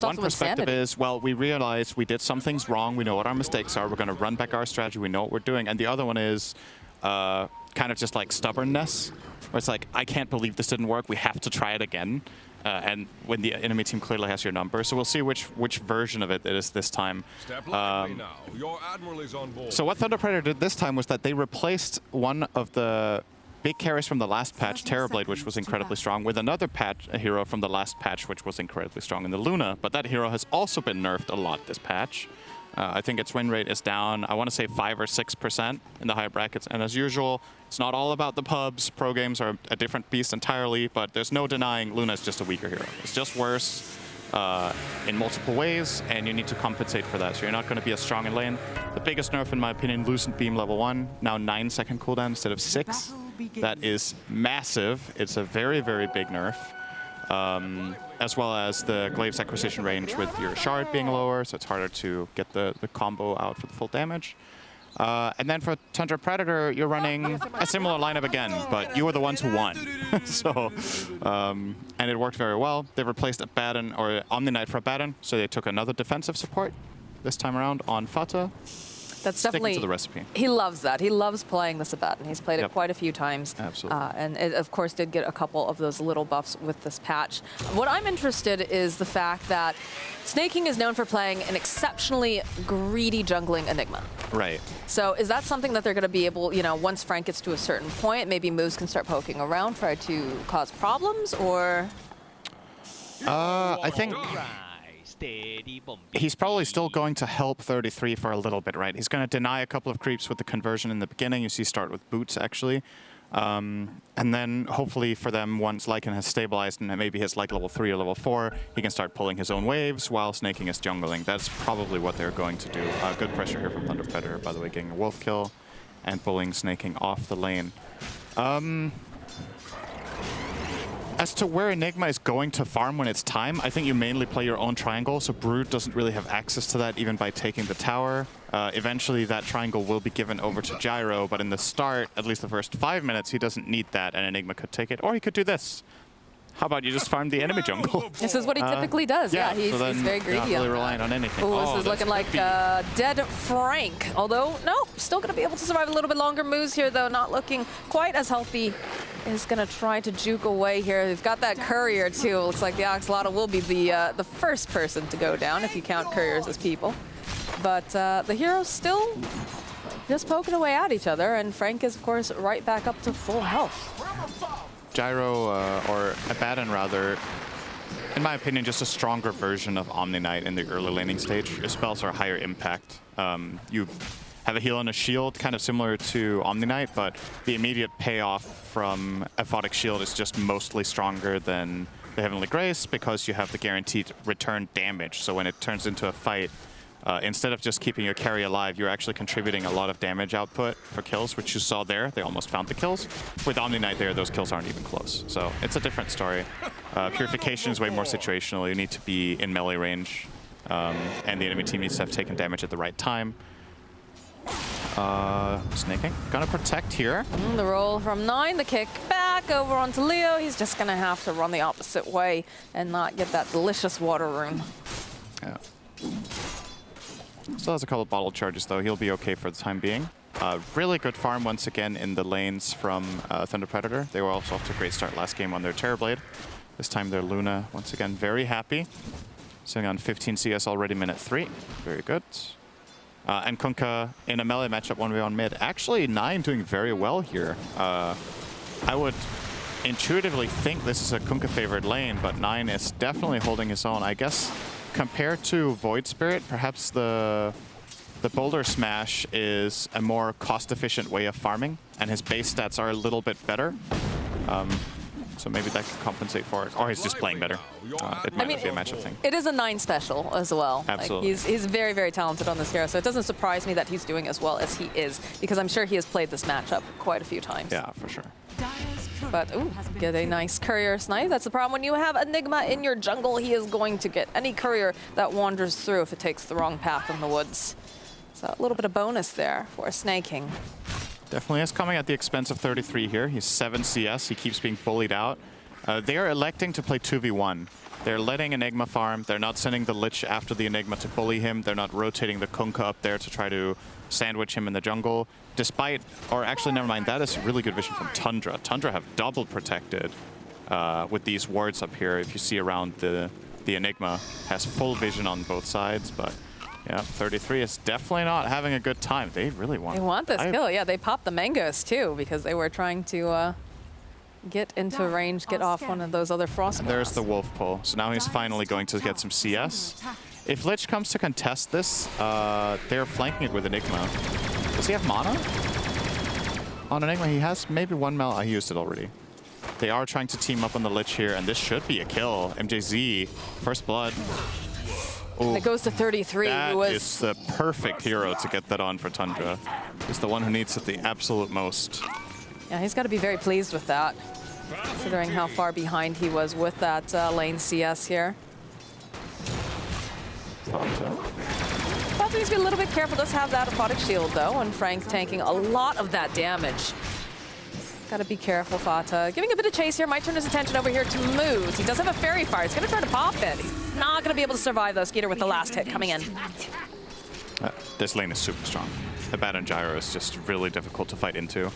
One perspective is, well, we realize we did some things wrong. We know what our mistakes are. We're going to run back our strategy. We know what we're doing. And the other one is kind of just like stubbornness, where it's like, I can't believe this didn't work. We have to try it again. And when the enemy team clearly has your number. So we'll see which version of it is this time. So what Thunder Predator did this time was that they replaced one of the big carries from the last patch, Terrorblade, which was incredibly strong, with another hero from the last patch, which was incredibly strong in the Luna. But that hero has also been nerfed a lot this patch. I think its win rate is down, I want to say 5 or 6% in the high brackets. And as usual, it's not all about the pubs. Pro games are a different beast entirely, but there's no denying Luna is just a weaker hero. It's just worse in multiple ways, and you need to compensate for that. So you're not going to be as strong in lane. The biggest nerf, in my opinion, Lucent Beam level 1, now 9-second cooldown instead of 6. That is massive. It's a very, very big nerf. As well as the Glaive's acquisition range with your shard being lower, so it's harder to get the combo out for the full damage. And then for Tundra Predator, you're running a similar lineup again, but you were the ones who won. So, and it worked very well. They replaced Abaddon, or Omni Knight for Abaddon, so they took another defensive support this time around on Fata. That's definitely to the recipe. He loves that. He loves playing this Abaddon. He's played it quite a few times. Absolutely. And it, of course, did get a couple of those little buffs with this patch. What I'm interested is the fact that Snaking is known for playing an exceptionally greedy jungling Enigma. Right. So is that something that they're going to be able, you know, once Frank gets to a certain point, maybe moves can start poking around, try to cause problems, or? I think he's probably still going to help 33 for a little bit, right? He's going to deny a couple of creeps with the conversion in the beginning. You see start with boots, actually. And then hopefully for them, once Lycan has stabilized and maybe hits like level 3 or level 4, he can start pulling his own waves while Snaking is jungling. That's probably what they're going to do. Good pressure here from Thunder Predator, by the way, getting a wolf kill and pulling Snaking off the lane. As to where Enigma is going to farm when it's time, I think you mainly play your own triangle, so Brood doesn't really have access to that even by taking the tower. Eventually that triangle will be given over to Gyro, but in the start, at least the first 5 minutes, he doesn't need that, and Enigma could take it. Or he could do this. How about you just farm the enemy jungle? This is what he typically does. Yeah, he's very greedy. Not really relying on anything. Ooh, this is looking like dead Frank. Although, no, still going to be able to survive a little bit longer. Moves here, though, not looking quite as healthy. Is going to try to juke away here. They've got that courier, too. Looks like the Axolotl will be the first person to go down, if you count couriers as people. But the heroes still just poking away at each other, and Frank is, of course, right back up to full health. Gyro, or Abaddon rather, in my opinion, just a stronger version of Omni Knight in the early laning stage. Your spells are higher impact. You have a heal and a shield, kind of similar to Omni Knight, but the immediate payoff from Aphotic Shield is just mostly stronger than the Heavenly Grace because you have the guaranteed return damage. So when it turns into a fight, instead of just keeping your carry alive, you're actually contributing a lot of damage output for kills, which you saw there. They almost found the kills. With Omni Knight there, those kills aren't even close. So it's a different story. Purification is way more situational. You need to be in melee range, and the enemy team needs to have taken damage at the right time. Snaking, gonna protect here. The roll from 9, the kick back over onto Leo. He's just gonna have to run the opposite way and not get that delicious water rune. Yeah. Still has a couple of bottle charges, though. He'll be okay for the time being. Really good farm once again in the lanes from Thunder Predator. They were also off to a great start last game on their Terrorblade. This time their Luna, once again, very happy. Sitting on 15 CS already, minute 3. Very good. And Kunkka in a melee matchup 1v1 mid. Actually, 9 doing very well here. I would intuitively think this is a Kunkka favored lane, but 9 is definitely holding his own. I guess compared to Void Spirit, perhaps the Boulder Smash is a more cost-efficient way of farming, and his base stats are a little bit better. So maybe that could compensate for it. Or he's just playing better. It might be a matchup thing. It is a 9 special as well. Absolutely. Like he's very, very talented on this hero, so it doesn't surprise me that he's doing as well as he is, because I'm sure he has played this matchup quite a few times. Yeah, for sure. But, ooh, get a nice courier snipe. That's the problem. When you have Enigma in your jungle, he is going to get any courier that wanders through if it takes the wrong path in the woods. So a little bit of bonus there for Snaking. Definitely is coming at the expense of 33 here. He's 7 CS. He keeps being bullied out. They are electing to play 2v1. They're letting Enigma farm. They're not sending the Lich after the Enigma to bully him. They're not rotating the Kunkka up there to try to sandwich him in the jungle. Despite, or actually, never mind, that is really good vision from Tundra. Tundra have double protected with these wards up here. If you see around the Enigma, has full vision on both sides, but yeah, 33 is definitely not having a good time. They really want. They want this kill. Yeah, they popped the mangoes too because they were trying to get into range, get off one of those other frost. And there's the wolf pull. So now he's finally going to get some CS. If Lich comes to contest this, they're flanking it with Enigma. Does he have mana? On Enigma, he has maybe 1 mana. He used it already. They are trying to team up on the Lich here, and this should be a kill. MJZ, first blood. Ooh, it goes to 33. That is the perfect hero to get that on for Tundra. He's the one who needs it the absolute most. Yeah, he's got to be very pleased with that, considering how far behind he was with that lane CS here. Fata needs to be a little bit careful. Does have that aphotic shield though, and Frank tanking a lot of that damage. Got to be careful, Fata. Giving a bit of chase here, might turn his attention over here to Moose. He does have a fairy fire. He's going to try to pop it. He's not going to be able to survive though, Skeeter with the last hit coming in. This lane is super strong. The Bat and Gyro is just really difficult to fight into.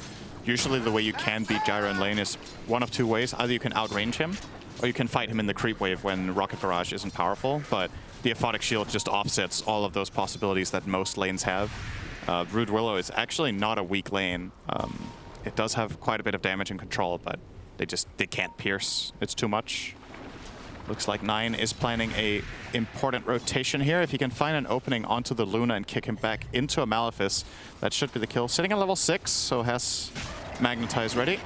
Usually the way you can beat Gyro in lane is one of two ways. Either you can outrange him, or you can fight him in the creep wave when Rocket Barrage isn't powerful, but the aphotic shield just offsets all of those possibilities that most lanes have. Rude Willow is actually not a weak lane. It does have quite a bit of damage and control, but they can't pierce. It's too much. Looks like 9 is planning a important rotation here. If he can find an opening onto the Luna and kick him back into a Malefice, that should be the kill. Sitting at level 6, so has Magnetize ready.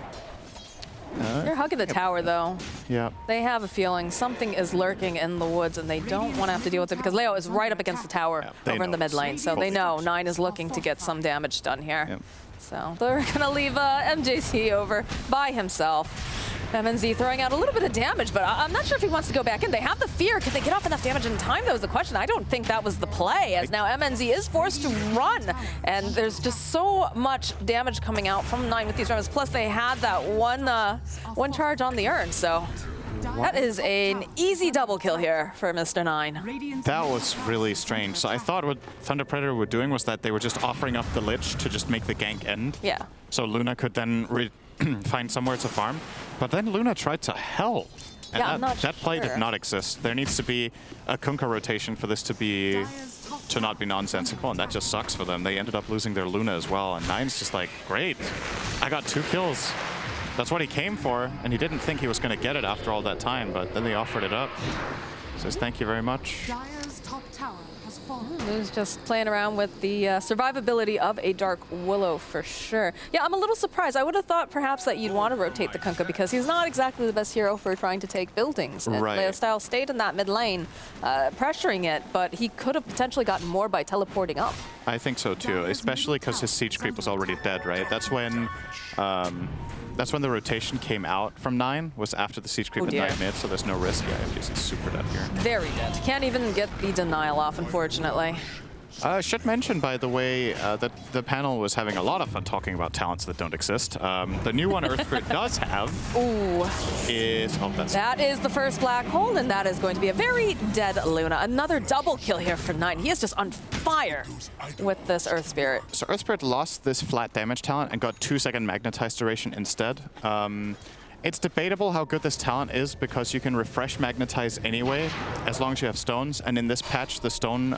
They're hugging the tower though. Yeah. They have a feeling something is lurking in the woods and they don't want to have to deal with it because Leo is right up against the tower over in the mid lane. So they know 9 is looking to get some damage done here. Yep. So they're going to leave MJC over by himself. MNZ throwing out a little bit of damage, but I'm not sure if he wants to go back in. They have the fear. Can they get off enough damage in time? That was the question. I don't think that was the play, as now MNZ is forced to run. And there's just so much damage coming out from 9 with these rounds. Plus, they had that one charge on the urn, so that is an easy double kill here for Mr. 9. That was really strange. So I thought what Thunder Predator were doing was that they were just offering up the Lich to just make the gank end. Yeah. So Luna could then find somewhere to farm. But then Luna tried to hell. And yeah, that play did not exist. There needs to be a Kunkka rotation for this to not be nonsensical, and that just sucks for them. They ended up losing their Luna as well, and 9's just like, great, I got 2 kills. That's what he came for, and he didn't think he was going to get it after all that time, but then they offered it up. Says thank you very much. Who's just playing around with the survivability of a Dark Willow for sure. Yeah, I'm a little surprised. I would have thought perhaps that you'd want to rotate the Kunkka because he's not exactly the best hero for trying to take buildings. Right. And Style stayed in that mid lane, pressuring it, but he could have potentially gotten more by teleporting up. I think so too, especially because his siege creep was already dead, right? That's when the rotation came out from 9, was after the siege creep at 9 mid, so there's no risk. Yeah, he's super dead here. Very dead. Can't even get the denial off, unfortunately. I should mention, by the way, that the panel was having a lot of fun talking about talents that don't exist. The new one Earth Spirit does have is... Oh, that is the first black hole, and that is going to be a very dead Luna. Another double kill here for 9. He is just on fire with this Earth Spirit. So Earth Spirit lost this flat damage talent and got 2-second magnetized duration instead. It's debatable how good this talent is because you can refresh magnetize anyway, as long as you have stones. And in this patch, the stone...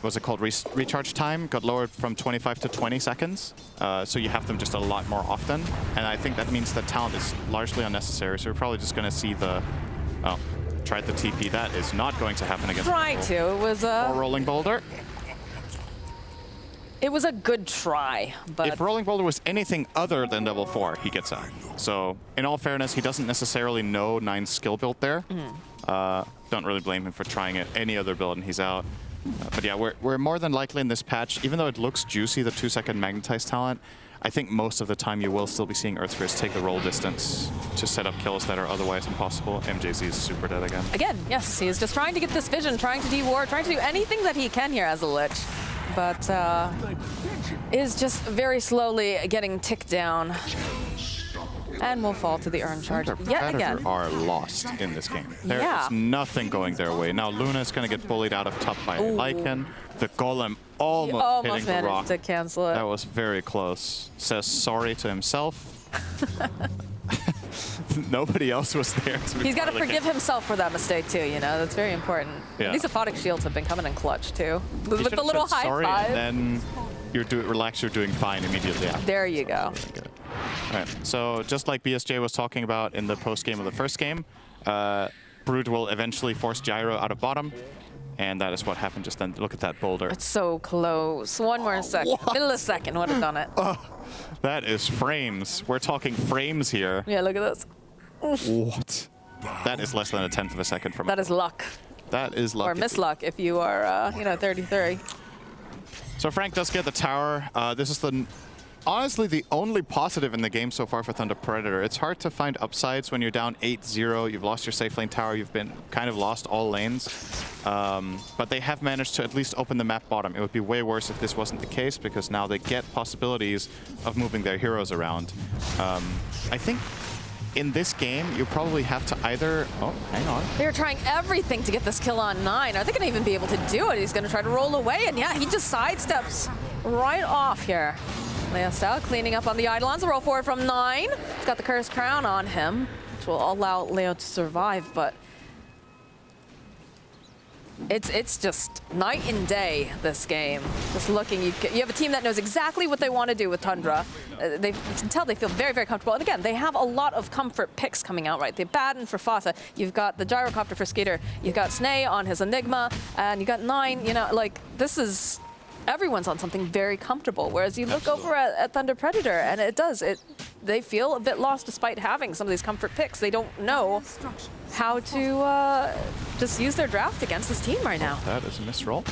what's it called, recharge time got lowered from 25 to 20 seconds. So you have them just a lot more often. And I think that means that talent is largely unnecessary. So we're probably just going to see the... Oh, tried the TP. That is not going to happen against Tried to. It was a... Or Rolling Boulder. It was a good try, but... If Rolling Boulder was anything other than level 4, he gets out. So, in all fairness, he doesn't necessarily know 9's skill build there. Don't really blame him for trying it. Any other build and he's out. But yeah, we're more than likely in this patch, even though it looks juicy, the 2-second magnetize talent, I think most of the time you will still be seeing Earth Spirits take the roll distance to set up kills that are otherwise impossible. MJZ is super dead again. Again, yes, he's just trying to get this vision, trying to de-ward, trying to do anything that he can here as a Lich. But is just very slowly getting ticked down. and will fall to the urn charge yet again. Are lost in this game. There Yeah. is nothing going their way. Now Luna is going to get bullied out of top by Lycan. The golem almost hitting the rock. Managed to cancel it. That was very close. Says sorry to himself. Nobody else was there. He's got to forgive himself for that mistake too, you know, that's very important. Yeah. These aphotic shields have been coming in clutch too. He With should the have little said high sorry, five. and then relax, you're doing fine immediately after. There you go. Good. All right, so just like BSJ was talking about in the post-game of the first game, Brood will eventually force Gyro out of bottom, and that is what happened just then. Look at that boulder. It's so close. One more second. Millisecond would have done it. That is frames. We're talking frames here. Yeah, look at this. What? That is less than a tenth of a second from That is luck. That is luck. Or misluck if you are, you know, 33. So Frank does get the tower. This is honestly the only positive in the game so far for Thunder Predator. It's hard to find upsides when you're down 8-0. You've lost your safe lane tower. You've been kind of lost all lanes. But they have managed to at least open the map bottom. It would be way worse if this wasn't the case, because now they get possibilities of moving their heroes around. I think in this game, you probably have to either... Oh, hang on. They're trying everything to get this kill on 9. Are they going to even be able to do it? He's going to try to roll away, and yeah, he just sidesteps right off here. Leostyle cleaning up on the Eidolons. The roll forward from 9. He's got the Cursed Crown on him, which will allow Leo to survive, but it's just night and day, this game. Just looking, you have a team that knows exactly what they want to do with Tundra. You can tell they feel very, very comfortable. And again, they have a lot of comfort picks coming out, right? They Baden for Fata. You've got the Gyrocopter for Skeeter. You've got Snay on his Enigma. And you got 9, you know, like, this is... Everyone's on something very comfortable, whereas you look over at Thunder Predator, and they feel a bit lost despite having some of these comfort picks. They don't know how to just use their draft against this team right now. That is a misroll.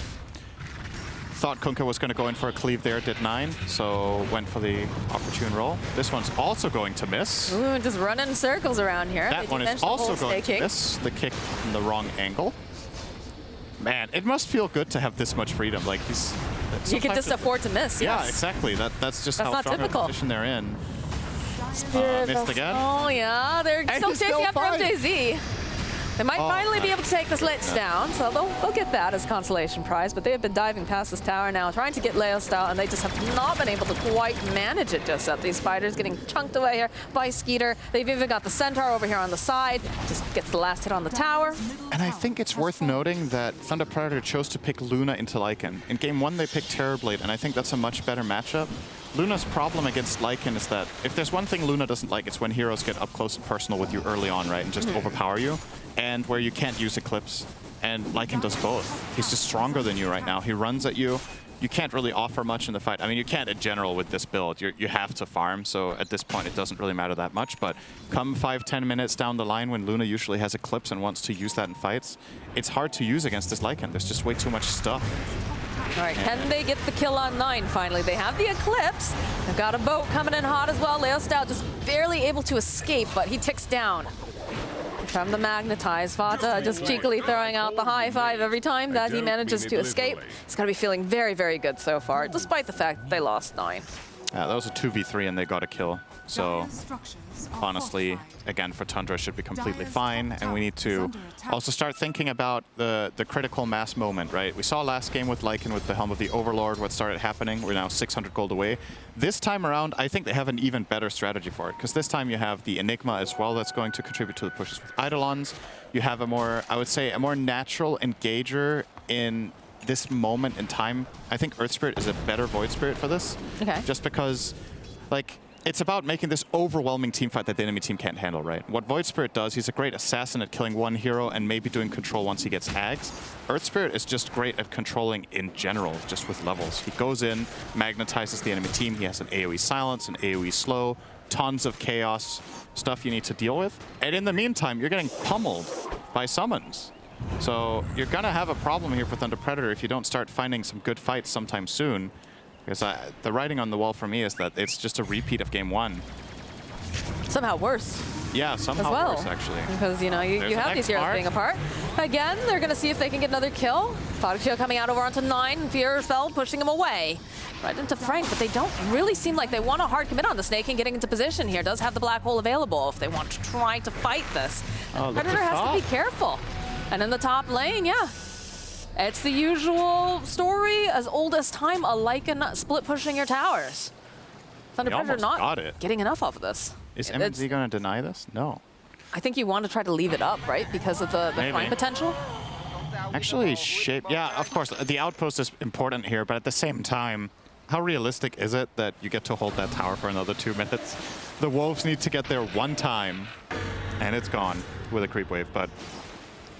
Thought Kunkka was going to go in for a cleave there, did 9, so went for the opportune roll. This one's also going to miss. Ooh, just running circles around here. That one is also going to miss. The kick in the wrong angle. Man, it must feel good to have this much freedom. Like you can just afford to miss. Yeah, yes. exactly. That's just how strong a position they're in. Missed again. Oh yeah, they're still chasing after MJZ. They might finally be able to take this Lich down, so they'll get that as consolation prize, but they have been diving past this tower now, trying to get Leo style, and they just have not been able to quite manage it just yet. These fighters getting chunked away here by Skeeter. They've even got the Centaur over here on the side, just gets the last hit on the tower. And I think it's worth noting that Thunder Predator chose to pick Luna into Lycan. In game 1, they picked Terrorblade, and I think that's a much better matchup. Luna's problem against Lycan is that if there's one thing Luna doesn't like, it's when heroes get up close and personal with you early on, right, and just overpower you, and where you can't use Eclipse. And Lycan does both. He's just stronger than you right now. He runs at you. You can't really offer much in the fight. I mean, you can't in general with this build. You have to farm, so at this point it doesn't really matter that much. But come 5-10 minutes down the line when Luna usually has Eclipse and wants to use that in fights, it's hard to use against this Lycan. There's just way too much stuff. All right, can they get the kill on 9 finally? They have the Eclipse. They've got a boat coming in hot as well. Leostyle just barely able to escape, but he ticks down. From the Magnetize, Fata just cheekily throwing out the high five every time that he manages to escape. He's got to be feeling very, very good so far, despite the fact that they lost 9. Yeah, that was a 2v3 and they got a kill. So honestly, again, for Tundra should be completely fine. And we need to also start thinking about the critical mass moment, right? We saw last game with Lycan with the Helm of the Overlord, what started happening. We're now 600 gold away. This time around, I think they have an even better strategy for it, because this time you have the Enigma as well that's going to contribute to the pushes with Eidolons. You have a more, I would say, a more natural engager in this moment in time. I think Earth Spirit is a better Void Spirit for this. Okay. Just because, like, it's about making this overwhelming team fight that the enemy team can't handle, right? What Void Spirit does, he's a great assassin at killing one hero and maybe doing control once he gets Ags. Earth Spirit is just great at controlling in general, just with levels. He goes in, magnetizes the enemy team, he has an AoE silence, an AoE slow, tons of chaos, stuff you need to deal with. And in the meantime, you're getting pummeled by summons. So you're gonna have a problem here for Thunder Predator if you don't start finding some good fights sometime soon. Because the writing on the wall for me is that it's just a repeat of game 1. Somehow worse. Yeah, somehow as well. worse, actually. Because, you know, you have these heroes being apart. Again, they're going to see if they can get another kill. Fodixio coming out over onto 9. Fear Spell pushing him away. Right into Frank, but they don't really seem like they want to hard commit on the Snake and getting into position here. Does have the Black Hole available if they want to try to fight this. And Predator has to be careful. And in the top lane, yeah. It's the usual story as old as time, a Lycan split pushing your towers. Thunder Predator not getting enough off of this. Is MNZ going to deny this? No. I think you want to try to leave it up, right? Because of the prime potential? Actually, yeah, of course, the outpost is important here, but at the same time, how realistic is it that you get to hold that tower for another 2 minutes? The Wolves need to get there one time, and it's gone with a creep wave. But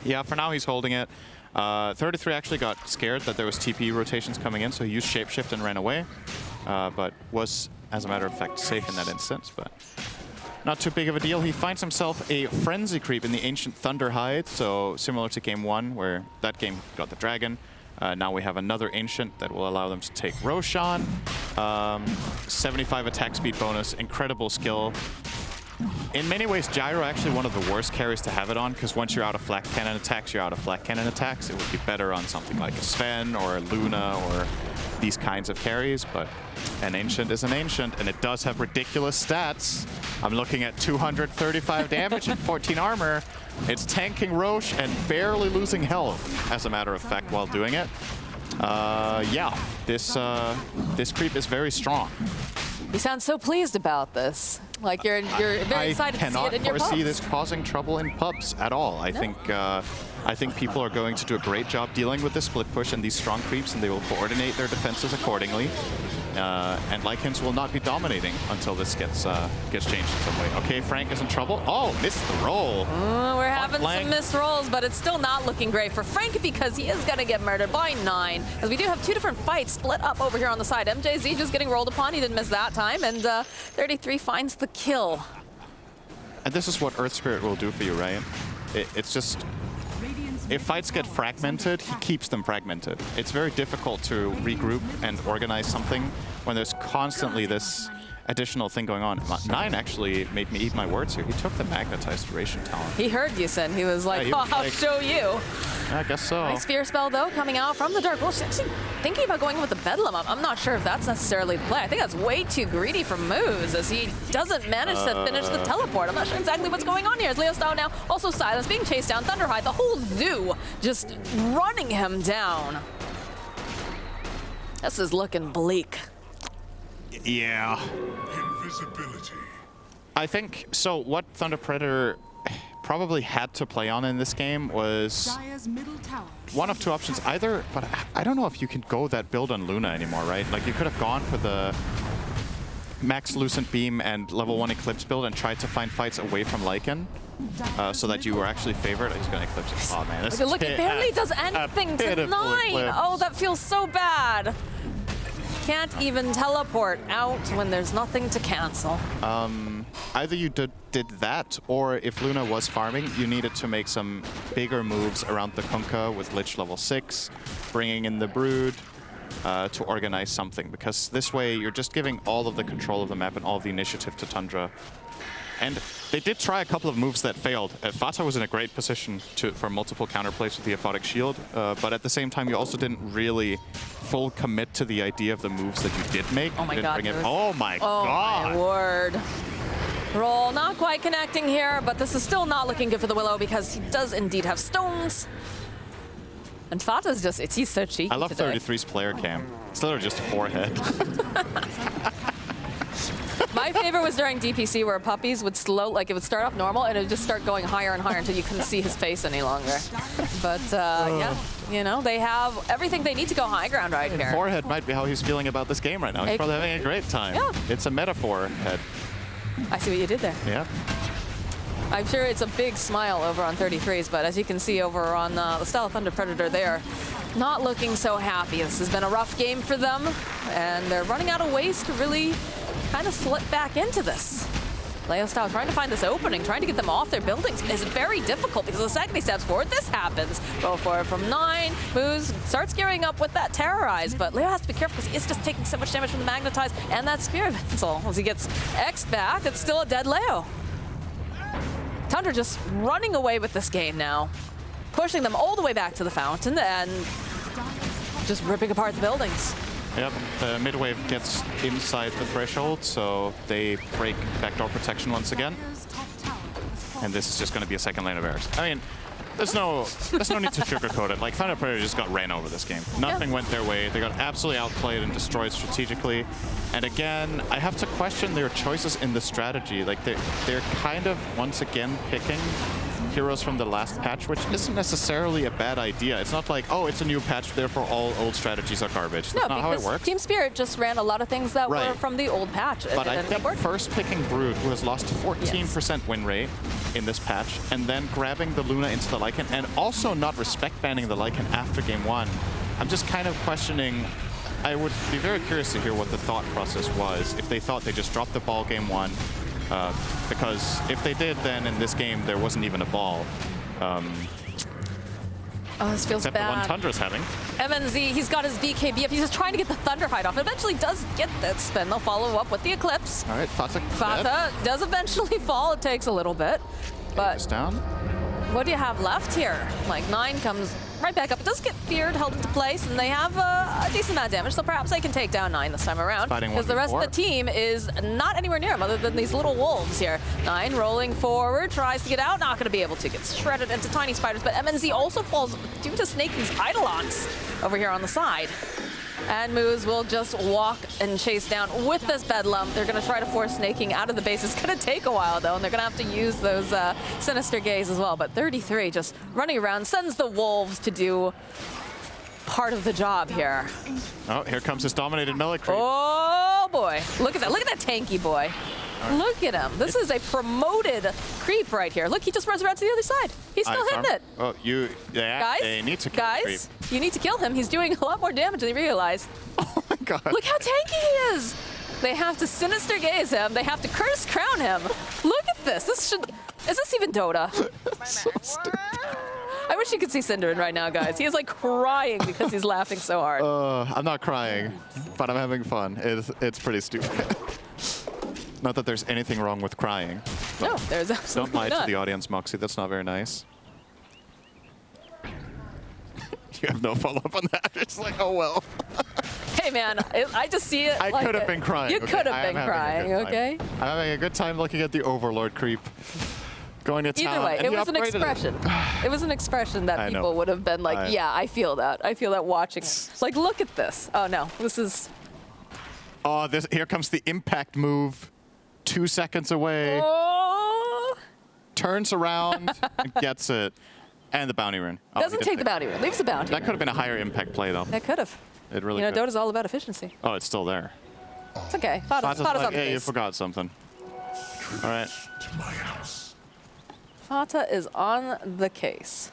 yeah, for now, he's holding it. 33 actually got scared that there was TP rotations coming in, so he used Shapeshift and ran away, but was, as a matter of fact, safe in that instance. But not too big of a deal. He finds himself a Frenzy creep in the Ancient Thunder Hide, so similar to game 1, where that game got the Dragon. Now we have another Ancient that will allow them to take Roshan. 75 attack speed bonus, incredible skill. In many ways, Gyro actually one of the worst carries to have it on, because once you're out of flak cannon attacks, you're out of flak cannon attacks. It would be better on something like a Sven or a Luna or these kinds of carries, but an Ancient is an Ancient, and it does have ridiculous stats. I'm looking at 235 damage and 14 armor. It's tanking Roche and barely losing health, as a matter of fact, while doing it. Yeah, this creep is very strong. You sound so pleased about this. Like you're very excited to see it in your pubs. I cannot foresee this causing trouble in pubs at all. I think people are going to do a great job dealing with the split push and these strong creeps, and they will coordinate their defenses accordingly. And Lycans will not be dominating until this gets changed in some way. Okay, Frank is in trouble. Oh, missed the roll. We're having some missed rolls, but it's still not looking great for Frank because he is going to get murdered by 9. As we do have 2 different fights split up over here on the side. MJZ just getting rolled upon. He didn't miss that time. And 33 finds the kill. And this is what Earth Spirit will do for you, right? It's just... If fights get fragmented, he keeps them fragmented. It's very difficult to regroup and organize something when there's constantly this additional thing going on. 9 actually made me eat my words here. He took the magnetized duration talent. He heard you, Sin. He was like, oh, I'll show you. I guess so. Nice Fear Spell, though, coming out from the Dark Wolf. Actually thinking about going with the Bedlam. I'm not sure if that's necessarily the play. I think that's way too greedy for Moose, as he doesn't manage to finish the teleport. I'm not sure exactly what's going on here. As Leo Style now also Silence, being chased down. Thunderhide, the whole zoo just running him down. This is looking bleak. Yeah. Invisibility. I think, so what Thunder Predator probably had to play on in this game was one of 2 options. Either, but I don't know if you can go that build on Luna anymore, right? Like, you could have gone for the max Lucent Beam and level 1 Eclipse build and tried to find fights away from Lycan, so that you were actually favored. He's going to Eclipse it. Oh, man. Look, it barely does anything to 9. Oh, that feels so bad. Can't even teleport out when there's nothing to cancel. Either you did that, or if Luna was farming, you needed to make some bigger moves around the Kunkka with Lich level 6, bringing in the Brood to organize something. Because this way, you're just giving all of the control of the map and all of the initiative to Tundra. And they did try a couple of moves that failed. Vata was in a great position for multiple counterplays with the Aphotic Shield, but at the same time, you also didn't really full commit to the idea of the moves that you did make. Oh my god. Oh my god. Oh my word. Roll not quite connecting here, but this is still not looking good for the Willow because he does indeed have stones. And Fata's just, he's so cheeky. I love 33's player cam. It's literally just forehead. My favorite was during DPC where puppies would it would start off normal and it would just start going higher and higher until you couldn't see his face any longer. But yeah, you know, they have everything they need to go high ground right here. Forehead might be how he's feeling about this game right now. He's probably having a great time. Yeah. It's a metaphor head. I see what you did there. Yeah. I'm sure it's a big smile over on 33's, but as you can see over on the Style of Thunder Predator, they are not looking so happy. This has been a rough game for them, and they're running out of ways to really kind of slip back into this. Leo Style trying to find this opening, trying to get them off their buildings is very difficult because the second he steps forward, this happens. Go for it from 9. Moves, starts gearing up with that Terrorize, but Leo has to be careful because he's just taking so much damage from the Magnetize and that Spirit Vessel. As he gets X back, it's still a dead Leo. Tundra just running away with this game now, pushing them all the way back to the fountain and just ripping apart the buildings. Yep, the mid wave gets inside the threshold, so they break backdoor protection once again. And this is just going to be a second lane of errors. I mean, there's no need to sugarcoat it. Like, Thunder Predator just got ran over this game. Nothing went their way. They got absolutely outplayed and destroyed strategically. And again, I have to question their choices in the strategy. Like, they're kind of, once again, picking heroes from the last patch, which isn't necessarily a bad idea. It's not like, oh, it's a new patch, therefore all old strategies are garbage. That's not how it works. Team Spirit just ran a lot of things that were from the old patch. But I think first picking Brood, who has lost 14% win rate in this patch, and then grabbing the Luna into the Lycan, and also not respect banning the Lycan after game 1. I'm just kind of questioning. I would be very curious to hear what the thought process was, if they thought they just dropped the ball game 1. Because if they did, then in this game there wasn't even a ball. Oh, this feels except bad. the one Tundra's having. MNZ, he's got his BKB up. He's just trying to get the Thunderhide off. Eventually does get that spin. They'll follow up with the Eclipse. All right, Fata does eventually fall. It takes a little bit. But it's down. What do you have left here? Like, 9 comes right back up. It does get feared, held into place, and they have a decent amount of damage, so perhaps they can take down 9 this time around. Because the rest of the team is not anywhere near him other than these little wolves here. 9 rolling forward, tries to get out, not going to be able to. Get shredded into tiny spiders, but MNZ also falls due to Snakey's Eidolons over here on the side. And Moose will just walk and chase down with this Bedlam. They're going to try to force Snaking out of the base. It's going to take a while, though, and they're going to have to use those Sinister Gaze as well. But 33 just running around, sends the Wolves to do part of the job here. Oh, here comes his dominated melee creep. Oh, boy. Look at that. Look at that tanky boy. Right. Look at him. This is a promoted creep right here. Look, he just runs around to the other side. He's still hitting it. Oh, guys, they need to kill the creep. You need to kill him. He's doing a lot more damage than you realize. Oh my god. Look how tanky he is. They have to Sinister Gaze him. They have to Curse Crown him. Look at this. Is this even Dota? So stupid. I wish you could see Cinderin right now, guys. He is like crying because he's laughing so hard. I'm not crying, but I'm having fun. It's pretty stupid. Not that there's anything wrong with crying. No, there's absolutely not. Don't lie not. to the audience, Moxie. That's not very nice. You have no follow-up on that. It's like, oh well. Hey man, I just see it. I could have been crying. You could have been crying, okay? I'm having a good time looking at the Overlord creep. Going to town. Either way, it was an expression. It was an expression that people would have been like, yeah, I feel that. I feel that watching it. Like, look at this. Oh no, this is... Oh, here comes the impact move. 2 seconds away. Oh. Turns around and gets it. And the bounty rune. Oh, doesn't take the bounty rune. Leaves the bounty. That could have been a higher impact play, though. It could have. It really could. Dota's all about efficiency. Oh, it's still there. It's okay. Fata's like, on the hey, case. you forgot something. All right. To my house. Fata is on the case.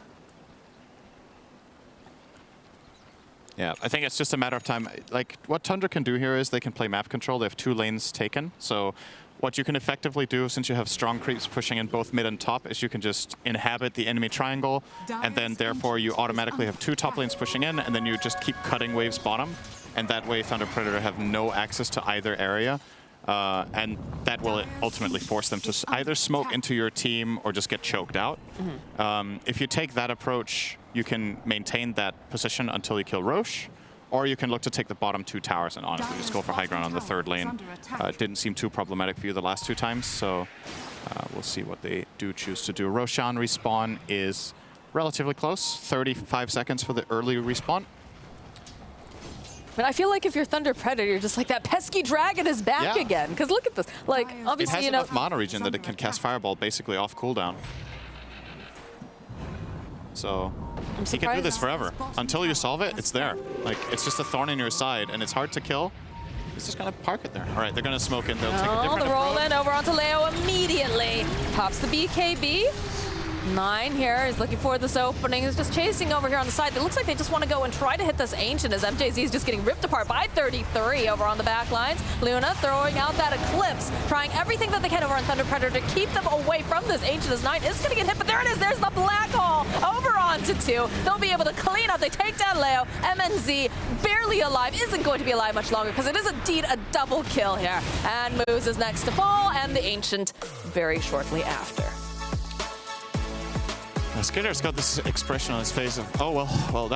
Yeah, I think it's just a matter of time. Like, what Tundra can do here is they can play map control. They have 2 lanes taken. So what you can effectively do, since you have strong creeps pushing in both mid and top, is you can just inhabit the enemy triangle, and then therefore you automatically have 2 top lanes pushing in, and then you just keep cutting waves bottom. And that way Thunder Predator have no access to either area. And that will ultimately force them to either smoke into your team or just get choked out. If you take that approach, you can maintain that position until you kill Roche, or you can look to take the bottom 2 towers and honestly just go for high ground on the 3rd lane. It didn't seem too problematic for you the last 2 times, so we'll see what they do choose to do. Roshan respawn is relatively close, 35 seconds for the early respawn. But I feel like if you're Thunder Predator, you're just like, that pesky dragon is back again. Because look at this. Like, obviously, it has enough mana regen that it can cast Fireball basically off cooldown. So he can do this forever. Until you solve it, it's there. Like, it's just a thorn in your side, and it's hard to kill. He's just going to park it there. All right, they're going to smoke in. They'll take a different the roll in over onto Leo immediately. Pops the BKB. 9 here is looking for this opening. He's just chasing over here on the side. It looks like they just want to go and try to hit this Ancient as MJZ is just getting ripped apart by 33 over on the back lines. Luna throwing out that Eclipse, trying everything that they can over on Thunder Predator to keep them away from this Ancient as 9 is going to get hit, but there it is. There's the Black Hole over onto 2. They'll be able to clean up. They take down Leo. MNZ barely alive, isn't going to be alive much longer because it is indeed a double kill here. And Moose is next to fall, and the Ancient very shortly after. Skitter's got this expression on his face of, oh, well, that